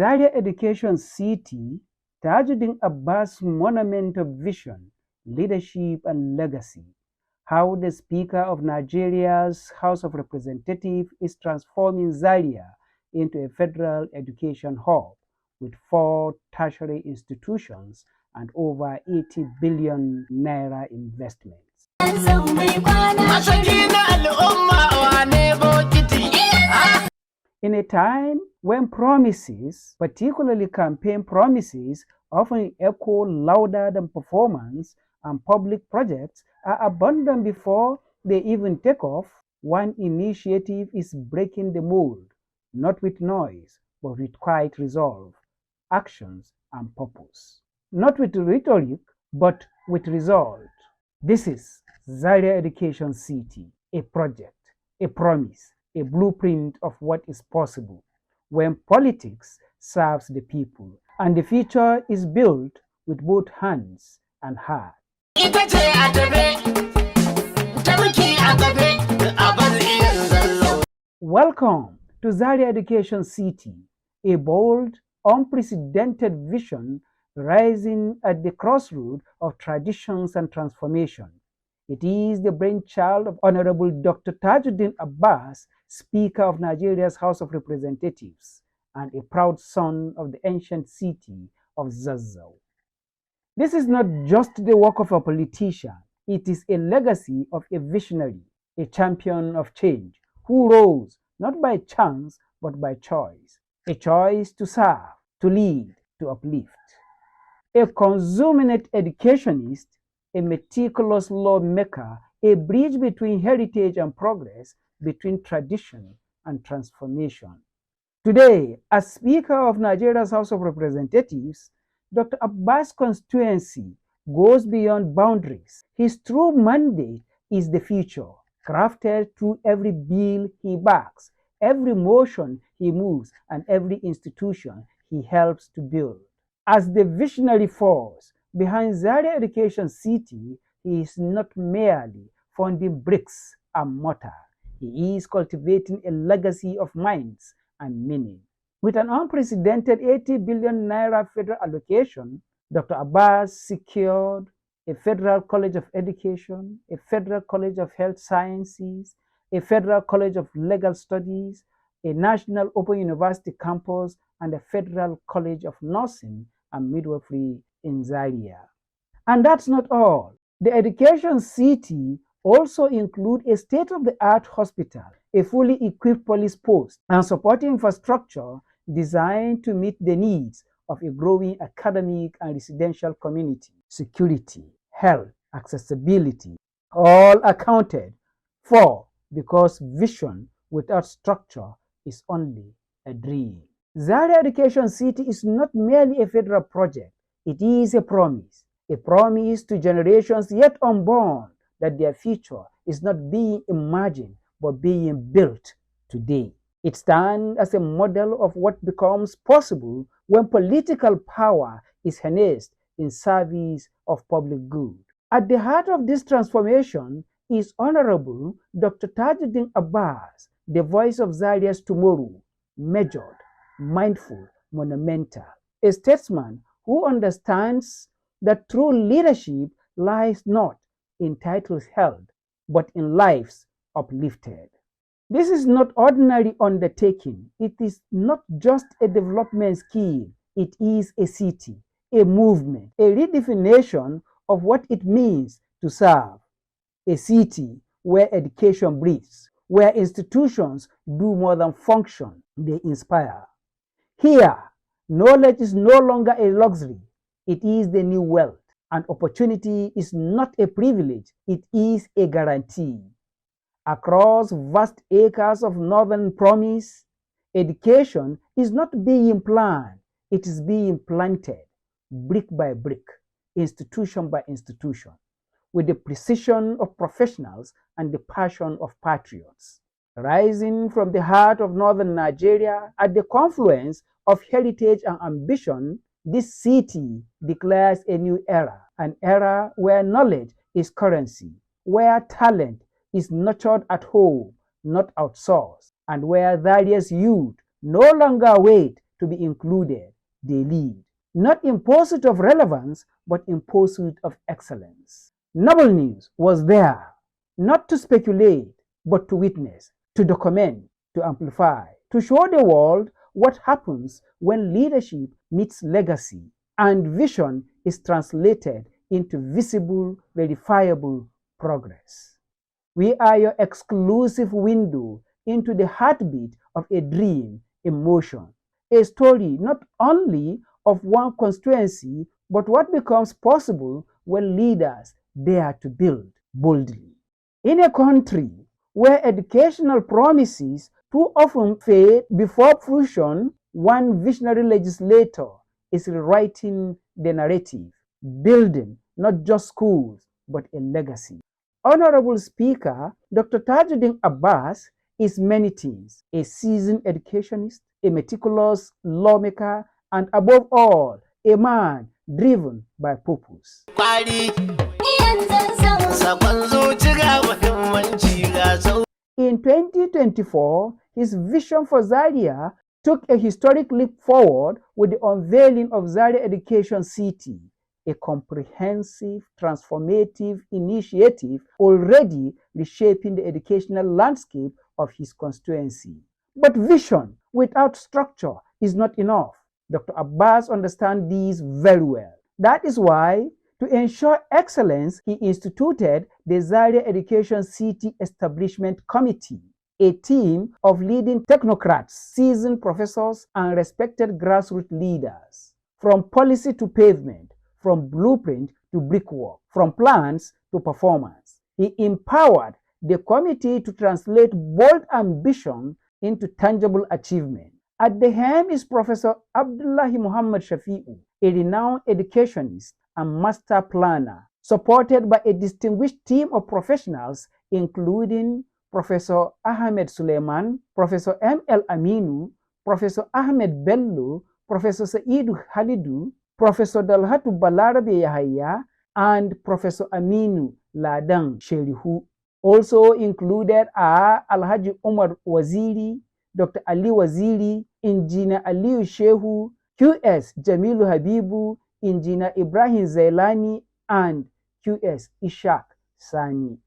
Zaria Education City, Tajudeen Abbas monument of vision, leadership and legacy. How the Speaker of Nigeria's House of Representatives is transforming Zaria into a federal education hub with 4 tertiary institutions and over 80 billion naira investments. In a time when promises, particularly campaign promises, often echo louder than performance and public projects are abandoned before they even take off, one initiative is breaking the mold, not with noise, but with quiet resolve, actions, and purpose. Not with rhetoric, but with result. This is Zaria Education City, a project, a promise, a blueprint of what is possible when politics serves the people and the future is built with both hands and heart. Welcome to Zaria Education City, a bold, unprecedented vision rising at the crossroads of traditions and transformation. It is the brainchild of Honorable Dr. Tajudeen Abbas, Speaker of Nigeria's House of Representatives, and a proud son of the ancient city of Zaria. This is not just the work of a politician, it is a legacy of a visionary, a champion of change, who rose not by chance but by choice, a choice to serve, to lead, to uplift. A consummate educationist, a meticulous lawmaker, a bridge between heritage and progress, between tradition and transformation. Today, as Speaker of Nigeria's House of Representatives, Dr. Abbas' constituency goes beyond boundaries. His true mandate is the future, crafted through every bill he backs, every motion he moves, and every institution he helps to build. As the visionary force behind Zaria Education City, he is not merely funding bricks and mortar. He is cultivating a legacy of minds and meaning. With an unprecedented 80 billion naira federal allocation, Dr. Abbas secured a Federal College of Education, a Federal College of Health Sciences, a Federal College of Legal Studies, a National Open University campus, and a Federal College of Nursing and Midwifery in Zaria. And that's not all. The Education City also includes a state-of-the-art hospital, a fully equipped police post, and supporting infrastructure designed to meet the needs of a growing academic and residential community. Security, health, accessibility, all accounted for because vision without structure is only a dream. Zaria Education City is not merely a federal project, it is a promise to generations yet unborn that their future is not being imagined but being built today. It stands as a model of what becomes possible when political power is harnessed in service of public good. At the heart of this transformation is Honorable Dr. Tajudeen Abbas, the voice of Zaria's tomorrow, measured, mindful, monumental, a statesman who understands that true leadership lies not in titles held, but in lives uplifted. This is not ordinary undertaking. It is not just a development scheme. It is a city, a movement, a redefinition of what it means to serve. A city where education breathes, where institutions do more than function, they inspire. Here, knowledge is no longer a luxury. It is the new wealth. And opportunity is not a privilege. It is a guarantee. Across vast acres of northern promise, education is not being planned, it is being planted, brick by brick, institution by institution, with the precision of professionals and the passion of patriots. Rising from the heart of northern Nigeria at the confluence of heritage and ambition, this city declares a new era, an era where knowledge is currency, where talent is nurtured at home, not outsourced, and where various youth no longer wait to be included, they lead, not in pursuit of relevance, but in pursuit of excellence. Noble News was there, not to speculate, but to witness, to document, to amplify, to show the world what happens when leadership meets legacy and vision is translated into visible, verifiable progress. We are your exclusive window into the heartbeat of a dream in motion, a story not only of one constituency, but what becomes possible when leaders dare to build boldly. In a country where educational promises too often fade before fruition, one visionary legislator is rewriting the narrative, building not just schools, but a legacy. Honorable Speaker, Dr. Tajudeen Abbas is many things: a seasoned educationist, a meticulous lawmaker, and above all, a man driven by purpose. In 2024, his vision for Zaria took a historic leap forward with the unveiling of Zaria Education City, a comprehensive, transformative initiative already reshaping the educational landscape of his constituency. But vision without structure is not enough. Dr. Abbas understands these very well. That is why, to ensure excellence, he instituted the Zaria Education City Establishment Committee, a team of leading technocrats, seasoned professors, and respected grassroots leaders. From policy to pavement, from blueprint to brickwork, from plans to performance. He empowered the committee to translate bold ambition into tangible achievement. At the helm is Professor Abdullahi Muhammad Shafi'u, a renowned educationist and master planner, supported by a distinguished team of professionals, including Professor Ahmed Suleiman, Professor M.L. Aminu, Professor Ahmed Bello, Professor Saidu Halidu, Professor Dalhatu Balarabe Yahaya, and Professor Aminu Ladang Sherihu. Also included are Alhaji Umar Waziri, Dr. Ali Waziri, Engineer Aliyu Shehu, QS Jamilu Habibu, Engineer Ibrahim Zailani, and QS Ishaq Sani.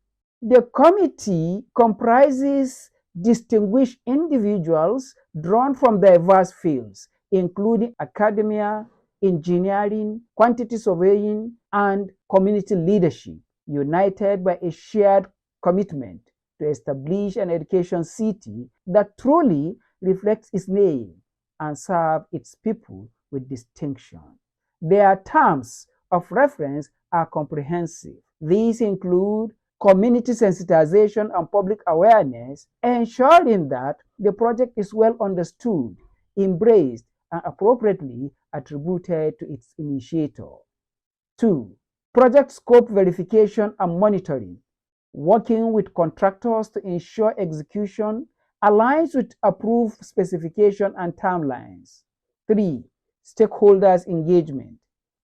The committee comprises distinguished individuals drawn from diverse fields, including academia, engineering, quantity surveying, and community leadership, united by a shared commitment to establish an education city that truly reflects its name and serve its people with distinction. Their terms of reference are comprehensive. These include community sensitization and public awareness, ensuring that the project is well understood, embraced, and appropriately attributed to its initiator. 2. Project scope verification and monitoring, working with contractors to ensure execution aligns with approved specification and timelines. 3. Stakeholders engagement,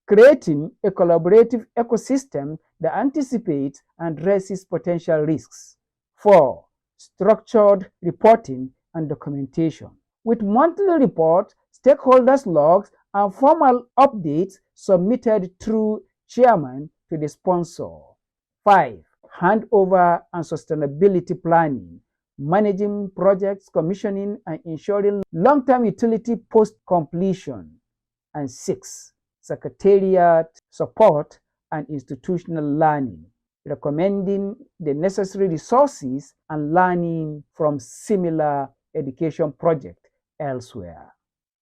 creating a collaborative ecosystem that anticipates and addresses potential risks. 4. Structured reporting and documentation, with monthly reports, stakeholders logs, and formal updates submitted through chairman to the sponsor. 5. Handover and sustainability planning, managing projects, commissioning, and ensuring long-term utility post-completion. And 6. Secretariat support and institutional learning, recommending the necessary resources and learning from similar education projects elsewhere.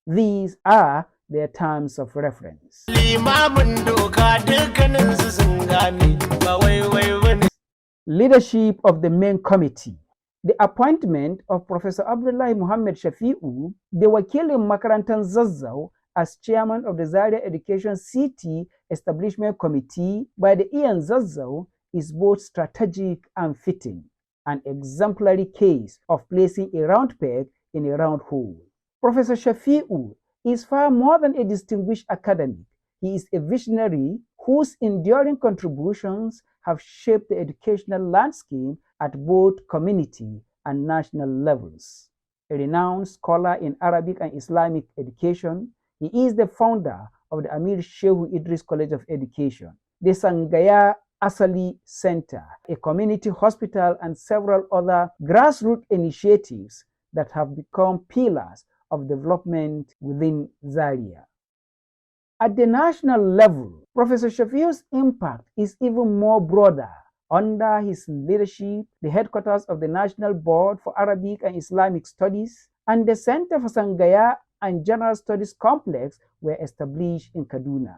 These are their terms of reference. Leadership of the main committee. The appointment of Professor Abdullahi Muhammad Shafi'u, the wakilin makarantar Zazzau, as chairman of the Zaria Education City Establishment Committee by the Ian Zazzau is both strategic and fitting, an exemplary case of placing a round peg in a round hole. Professor Shafi'u is far more than a distinguished academic. He is a visionary whose enduring contributions have shaped the educational landscape at both community and national levels. A renowned scholar in Arabic and Islamic education, he is the founder of the Amir Shehu Idris College of Education, the Sangaya Asali Center, a community hospital, and several other grassroots initiatives that have become pillars of development within Zaria. At the national level, Professor Shafiu's impact is even more broader. Under his leadership, the headquarters of the National Board for Arabic and Islamic Studies and the Center for Sangaya and General Studies Complex were established in Kaduna.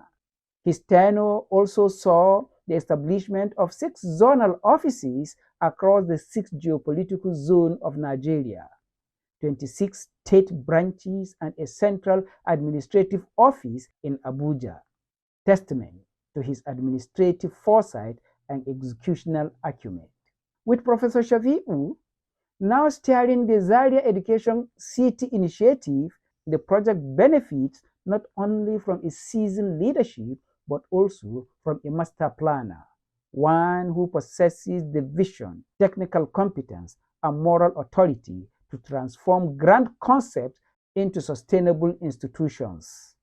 His tenure also saw the establishment of 6 zonal offices across the 6 geopolitical zones of Nigeria, 26 state branches, and a central administrative office in Abuja, testament to his administrative foresight and executional acumen. With Professor Shafiu now steering the Zaria Education City initiative, the project benefits not only from a seasoned leadership but also from a master planner, one who possesses the vision, technical competence, and moral authority to transform grand concepts into sustainable institutions.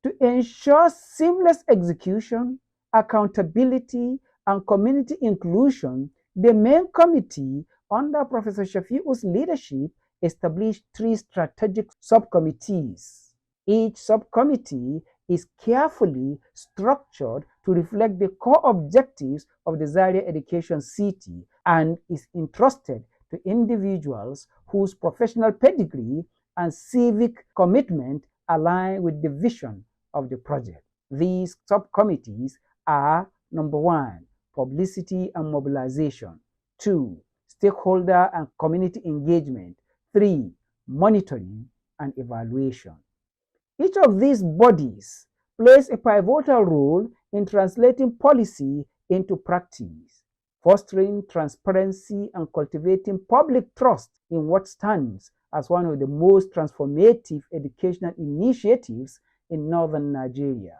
To ensure seamless execution, accountability, and community inclusion, the main committee under Professor Shafiu's leadership established 3 strategic subcommittees. Each subcommittee is carefully structured to reflect the core objectives of the Zaria Education City and is entrusted to individuals whose professional pedigree and civic commitment align with the vision of the project. These subcommittees are: number 1, publicity and mobilization; 2, stakeholder and community engagement; 3, monitoring and evaluation. Each of these bodies plays a pivotal role in translating policy into practice, fostering transparency and cultivating public trust in what stands as one of the most transformative educational initiatives in northern Nigeria.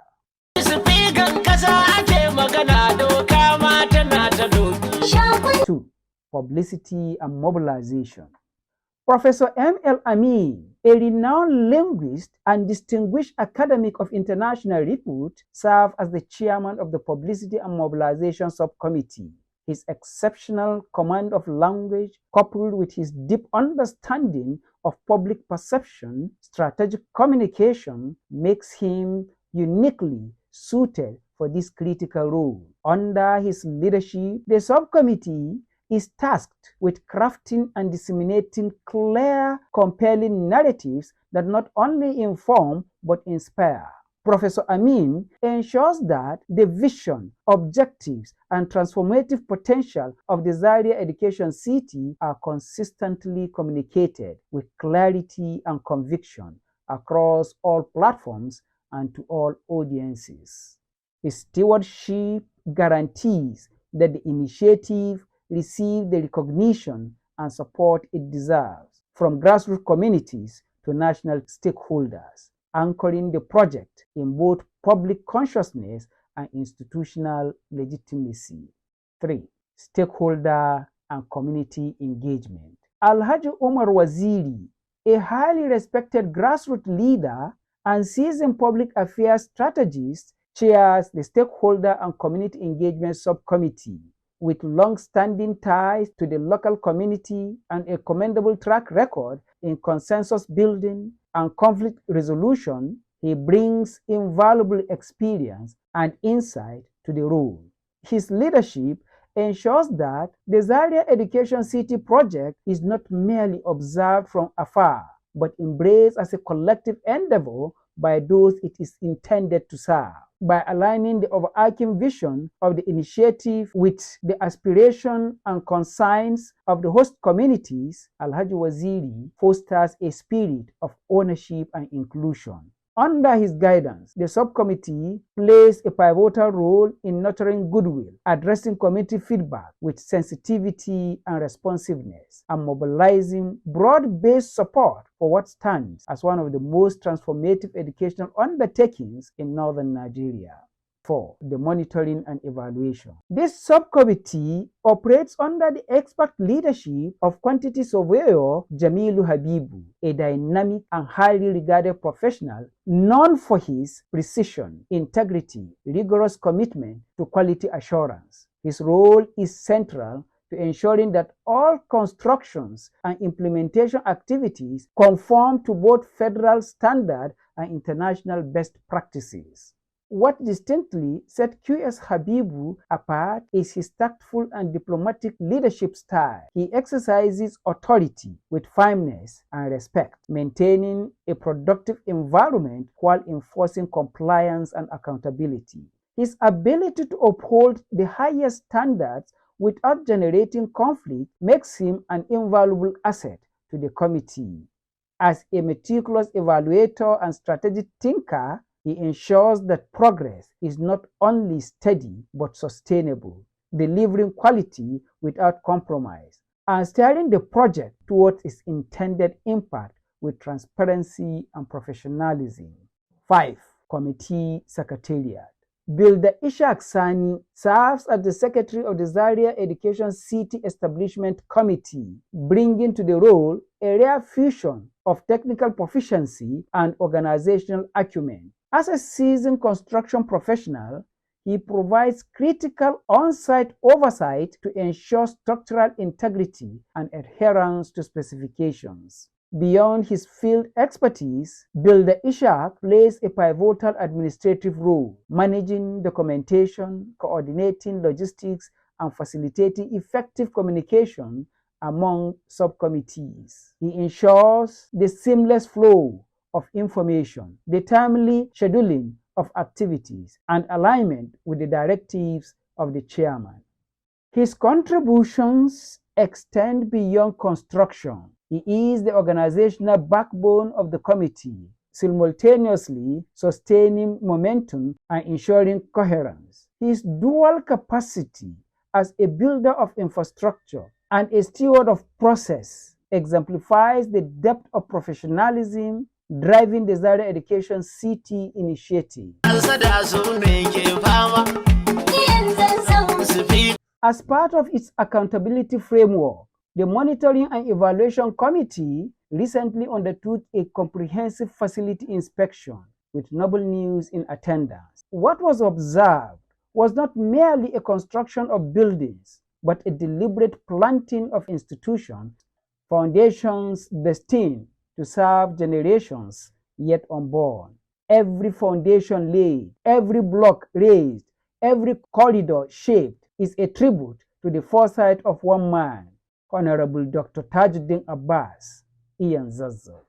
2. Publicity and mobilization. Professor M.L. Amin, a renowned linguist and distinguished academic of international repute, served as the chairman of the Publicity and Mobilization Subcommittee. His exceptional command of language, coupled with his deep understanding of public perception, strategic communication, makes him uniquely suited for this critical role. Under his leadership, the subcommittee is tasked with crafting and disseminating clear, compelling narratives that not only inform but inspire. Professor Amin ensures that the vision, objectives, and transformative potential of the Zaria Education City are consistently communicated with clarity and conviction across all platforms and to all audiences. His stewardship guarantees that the initiative receive the recognition and support it deserves from grassroots communities to national stakeholders, anchoring the project in both public consciousness and institutional legitimacy. 3. Stakeholder and community engagement. Alhaji Umar Waziri, a highly respected grassroots leader and seasoned public affairs strategist, chairs the Stakeholder and Community Engagement Subcommittee. With long-standing ties to the local community and a commendable track record in consensus building and conflict resolution, he brings invaluable experience and insight to the role. His leadership ensures that the Zaria Education City project is not merely observed from afar, but embraced as a collective endeavor by those it is intended to serve. By aligning the overarching vision of the initiative with the aspiration and concerns of the host communities, Alhaji Waziri fosters a spirit of ownership and inclusion. Under his guidance, the subcommittee plays a pivotal role in nurturing goodwill, addressing community feedback with sensitivity and responsiveness, and mobilizing broad-based support for what stands as one of the most transformative educational undertakings in northern Nigeria. 4. The monitoring and evaluation. This subcommittee operates under the expert leadership of quantity surveyor Jamilu Habibu, a dynamic and highly regarded professional known for his precision, integrity, rigorous commitment to quality assurance. His role is central to ensuring that all constructions and implementation activities conform to both federal standard and international best practices. What distinctly set QS Habibu apart is his tactful and diplomatic leadership style. He exercises authority with firmness and respect, maintaining a productive environment while enforcing compliance and accountability. His ability to uphold the highest standards without generating conflict makes him an invaluable asset to the committee. As a meticulous evaluator and strategic thinker, he ensures that progress is not only steady but sustainable, delivering quality without compromise, and steering the project towards its intended impact with transparency and professionalism. 5. Committee Secretariat. Builder Ishaq Sani serves as the Secretary of the Zaria Education City Establishment Committee, bringing to the role a rare fusion of technical proficiency and organizational acumen. As a seasoned construction professional, he provides critical on-site oversight to ensure structural integrity and adherence to specifications. Beyond his field expertise, Builder Ishaq plays a pivotal administrative role, managing documentation, coordinating logistics, and facilitating effective communication among subcommittees. He ensures the seamless flow of information, the timely scheduling of activities, and alignment with the directives of the chairman. His contributions extend beyond construction. He is the organizational backbone of the committee, simultaneously sustaining momentum and ensuring coherence. His dual capacity as a builder of infrastructure and a steward of process exemplifies the depth of professionalism driving the Zaria Education City initiative. As part of its accountability framework, the Monitoring and Evaluation Committee recently undertook a comprehensive facility inspection with Noble News in attendance. What was observed was not merely a construction of buildings, but a deliberate planting of institutions, foundations destined to serve generations yet unborn. Every foundation laid, every block raised, every corridor shaped is a tribute to the foresight of one man, Honorable Dr. Tajudeen Abbas, Ian Zazzau,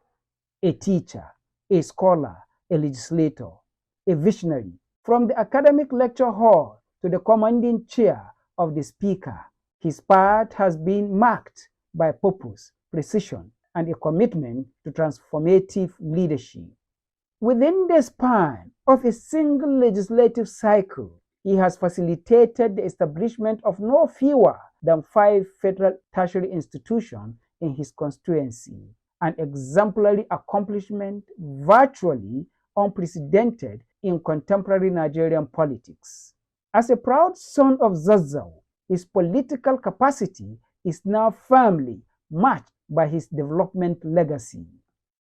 a teacher, a scholar, a legislator, a visionary. From the academic lecture hall to the commanding chair of the speaker, his path has been marked by purpose, precision, and a commitment to transformative leadership. Within the span of a single legislative cycle, he has facilitated the establishment of no fewer than 5 federal tertiary institutions in his constituency, an exemplary accomplishment virtually unprecedented in contemporary Nigerian politics. As a proud son of Zazzau, his political capacity is now firmly matched by his development legacy.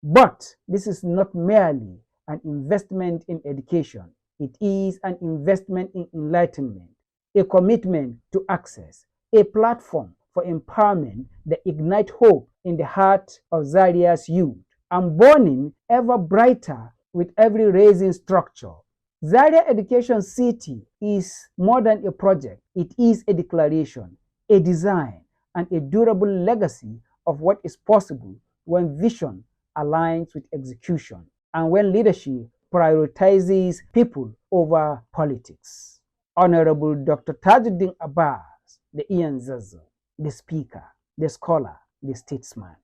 But this is not merely an investment in education. It is an investment in enlightenment, a commitment to access, a platform for empowerment that ignites hope in the heart of Zaria's youth, and burning ever brighter with every rising structure. Zaria Education City is more than a project. It is a declaration, a design, and a durable legacy of what is possible when vision aligns with execution and when leadership prioritizes people over politics. Honorable Dr. Tajudeen Abbas, the Ian Zazzau, the speaker, the scholar, the statesman,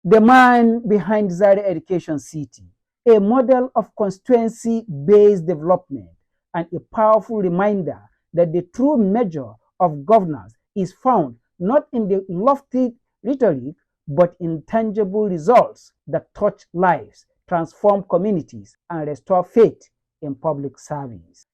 the man behind Zaria Education City, a model of constituency-based development and a powerful reminder that the true measure of governance is found not in the lofty rhetoric, but in tangible results that touch lives, transform communities, and restore faith in public service.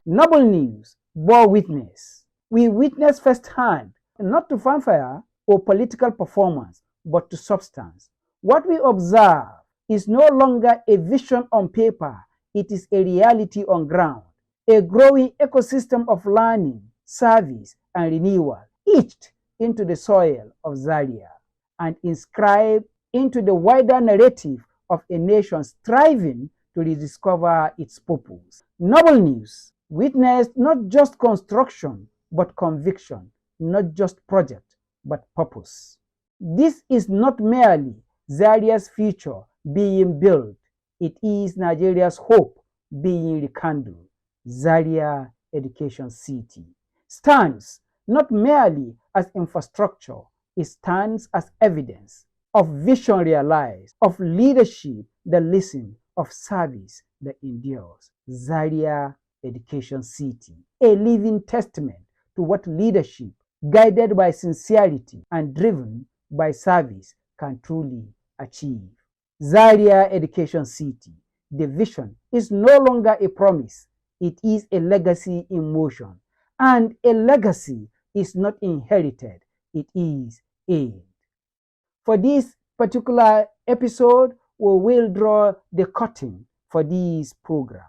Noble news bore witness. We witness firsthand, not to fanfare or political performance, but to substance. What we observe is no longer a vision on paper, it is a reality on ground. A growing ecosystem of learning, service, and renewal etched into the soil of Zaria and inscribed into the wider narrative of a nation striving to rediscover its purpose. Noble news witnessed not just construction, but conviction, not just project, but purpose. This is not merely Zaria's future being built, it is Nigeria's hope being rekindled. Zaria Education City stands not merely as infrastructure, it stands as evidence of vision realized, of leadership that listens, of service that endures. Zaria Education City, a living testament to what leadership, guided by sincerity and driven by service, can truly achieve. Zaria Education City, the vision is no longer a promise, it is a legacy in motion. And a legacy is not inherited, it is aimed. For this particular episode, we will draw the curtain for this program.